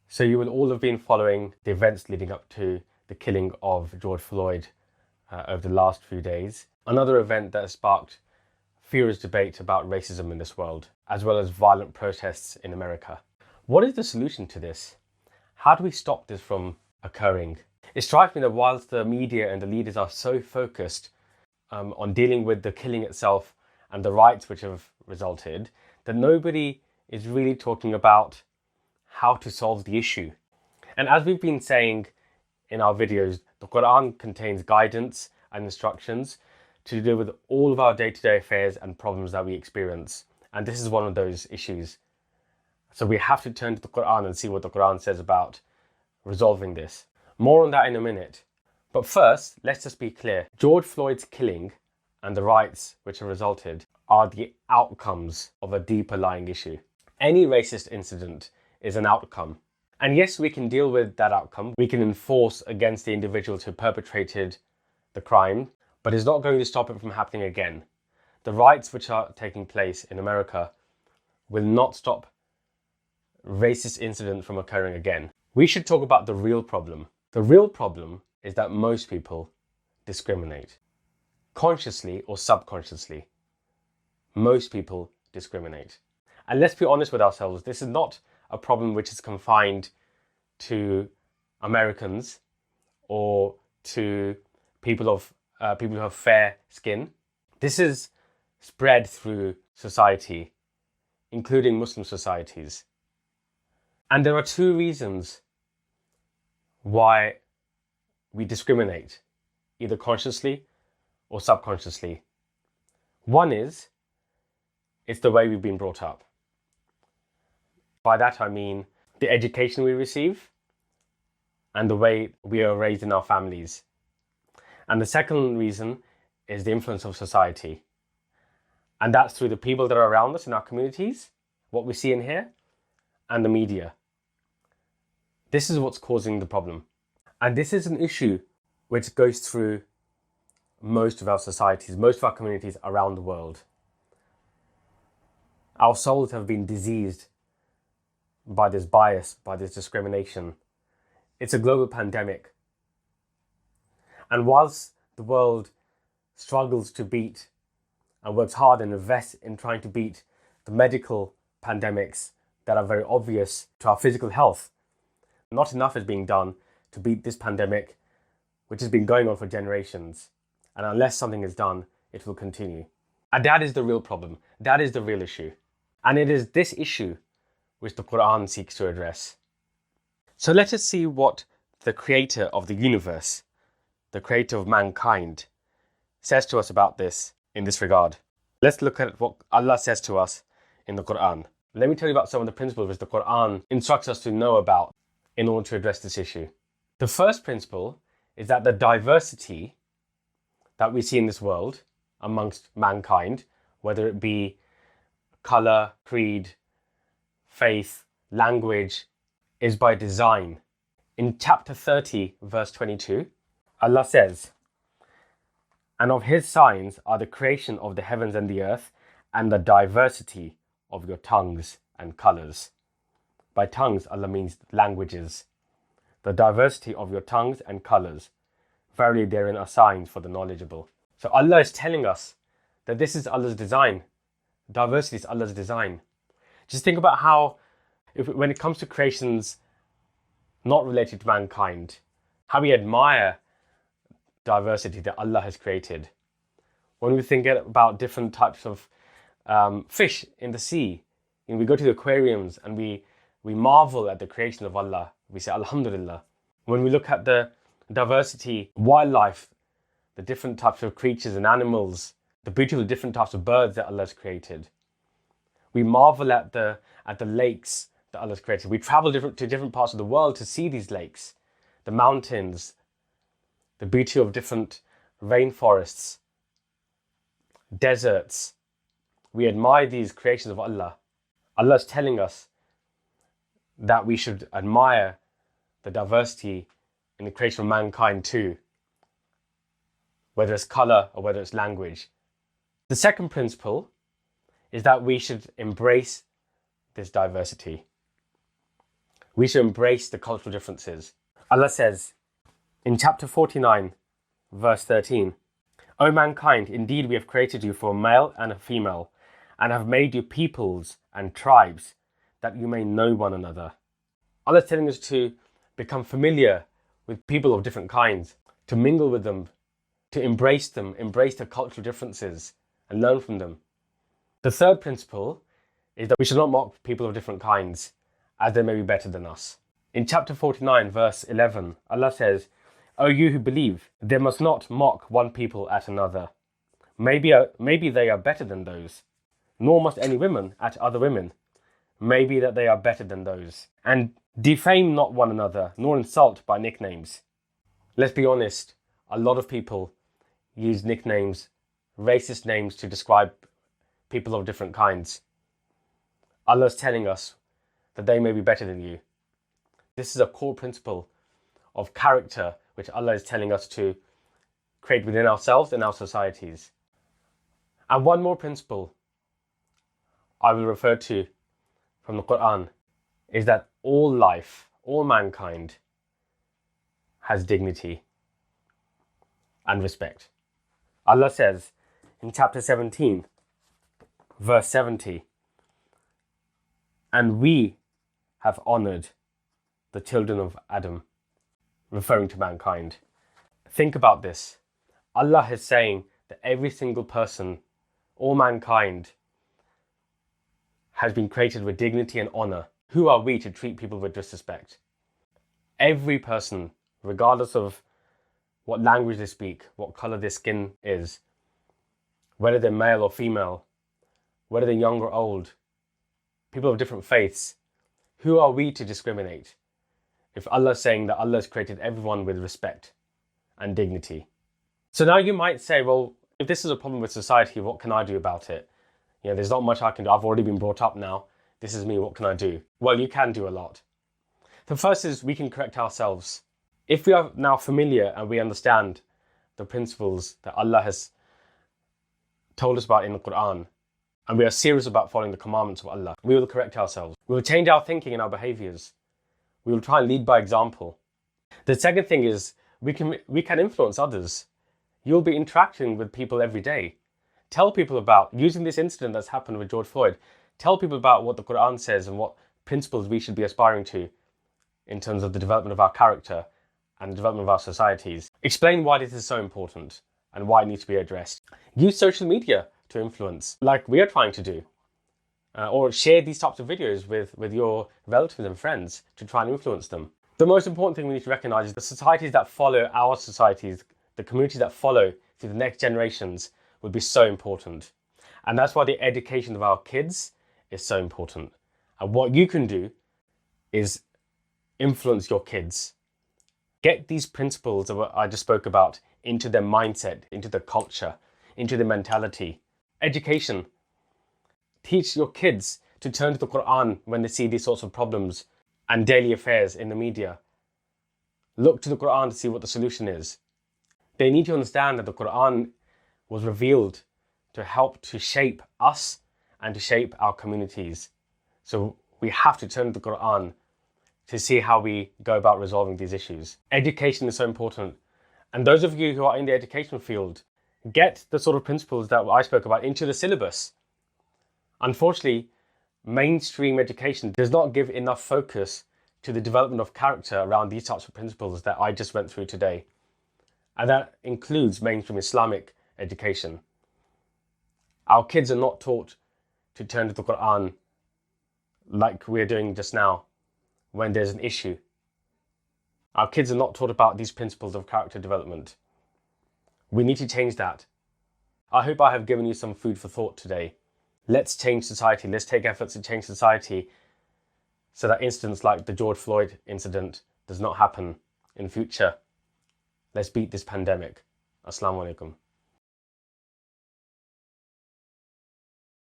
So you will all have been following the events leading up to the killing of George Floyd over the last few days. Another event that has sparked furious debate about racism in this world, as well as violent protests in America. What is the solution to this? How do we stop this from occurring? It strikes me that whilst the media and the leaders are so focused on dealing with the killing itself and the riots which have resulted, that nobody is really talking about how to solve the issue. And as we've been saying in our videos, the Qur'an contains guidance and instructions to deal with all of our day-to-day affairs and problems that we experience. And this is one of those issues. So we have to turn to the Qur'an and see what the Qur'an says about resolving this. More on that in a minute. But first, let's just be clear. George Floyd's killing and the riots which have resulted are the outcomes of a deeper lying issue. Any racist incident is an outcome. And yes, we can deal with that outcome. We can enforce against the individuals who perpetrated the crime, but it's not going to stop it from happening again. The riots which are taking place in America will not stop racist incidents from occurring again. We should talk about the real problem. The real problem is that most people discriminate. Consciously or subconsciously, most people discriminate. And let's be honest with ourselves, this is not a problem which is confined to Americans or to people who have fair skin. This is spread through society, including Muslim societies. And there are two reasons why we discriminate, either consciously or subconsciously. One is, it's the way we've been brought up. By that I mean the education we receive and the way we are raised in our families. And the second reason is the influence of society. And that's through the people that are around us in our communities, what we see and hear, and the media. This is what's causing the problem. And this is an issue which goes through most of our societies, most of our communities around the world. Our souls have been diseased by this bias, by this discrimination. It's a global pandemic. And whilst the world struggles to beat and works hard and invests in trying to beat the medical pandemics that are very obvious to our physical health, not enough is being done to beat this pandemic, which has been going on for generations. And unless something is done, it will continue. And that is the real problem. That is the real issue. And it is this issue which the Qur'an seeks to address. So let us see what the creator of the universe, the creator of mankind, says to us about this in this regard. Let's look at what Allah says to us in the Qur'an. Let me tell you about some of the principles which the Qur'an instructs us to know about in order to address this issue. The first principle is that the diversity that we see in this world amongst mankind, whether it be colour, creed, faith, language, is by design. In chapter 30, verse 22, Allah says, "And of His signs are the creation of the heavens and the earth, and the diversity of your tongues and colours." By tongues, Allah means languages. The diversity of your tongues and colours. Verily therein are signs for the knowledgeable. So Allah is telling us that this is Allah's design. Diversity is Allah's design. Just think about how, when it comes to creations not related to mankind, how we admire diversity that Allah has created. When we think about different types of fish in the sea, we go to the aquariums and we marvel at the creation of Allah. We say, Alhamdulillah. When we look at the diversity, wildlife, the different types of creatures and animals, the beautiful different types of birds that Allah has created. We marvel at the lakes that Allah has created. We travel to different parts of the world to see these lakes, the mountains, the beauty of different rainforests, deserts. We admire these creations of Allah. Allah is telling us that we should admire the diversity in the creation of mankind too, whether it's colour or whether it's language. The second principle is that we should embrace this diversity. We should embrace the cultural differences. Allah says in chapter 49, verse 13, O mankind, indeed we have created you for a male and a female, and have made you peoples and tribes, that you may know one another. Allah is telling us to become familiar with people of different kinds, to mingle with them, to embrace them, embrace the cultural differences, and learn from them. The third principle is that we should not mock people of different kinds, as they may be better than us. In chapter 49, verse 11, Allah says, O you who believe, they must not mock one people at another. Maybe they are better than those. Nor must any women at other women. Maybe that they are better than those. And defame not one another, nor insult by nicknames. Let's be honest, a lot of people use nicknames, racist names, to describe people of different kinds. Allah is telling us that they may be better than you. This is a core principle of character which Allah is telling us to create within ourselves and our societies. And one more principle I will refer to from the Qur'an is that all life, all mankind has dignity and respect. Allah says in chapter 17, verse 70, and we have honoured the children of Adam, referring to mankind. Think about this. Allah is saying that every single person, all mankind, has been created with dignity and honour. Who are we to treat people with disrespect? Every person, regardless of what language they speak, what colour their skin is, whether they're male or female, whether they're young or old, people of different faiths, who are we to discriminate? If Allah is saying that Allah has created everyone with respect and dignity. So now you might say, well, if this is a problem with society, what can I do about it? You know, there's not much I can do. I've already been brought up now. This is me. What can I do? Well, you can do a lot. The first is we can correct ourselves. If we are now familiar and we understand the principles that Allah has told us about in the Qur'an, and we are serious about following the commandments of Allah, we will correct ourselves. We will change our thinking and our behaviours. We will try and lead by example. The second thing is we can influence others. You'll be interacting with people every day. Tell people about, using this incident that's happened with George Floyd, tell people about what the Qur'an says and what principles we should be aspiring to in terms of the development of our character and the development of our societies. Explain why this is so important and why it needs to be addressed. Use social media to influence, like we are trying to do. Or share these types of videos with your relatives and friends to try and influence them. The most important thing we need to recognise is the societies that follow our societies, the communities that follow through the next generations will be so important. And that's why the education of our kids is so important. And what you can do is influence your kids. Get these principles that I just spoke about into their mindset, into their culture, into their mentality. Education. Teach your kids to turn to the Qur'an when they see these sorts of problems and daily affairs in the media. Look to the Qur'an to see what the solution is. They need to understand that the Qur'an was revealed to help to shape us and to shape our communities. So we have to turn to the Qur'an to see how we go about resolving these issues. Education is so important. And those of you who are in the education field, get the sort of principles that I spoke about into the syllabus. Unfortunately, mainstream education does not give enough focus to the development of character around these types of principles that I just went through today. And that includes mainstream Islamic education. Our kids are not taught to turn to the Qur'an like we're doing just now when there's an issue. Our kids are not taught about these principles of character development. We need to change that. I hope I have given you some food for thought today. Let's change society. Let's take efforts to change society so that incidents like the George Floyd incident does not happen in future. Let's beat this pandemic. Assalamu alaikum.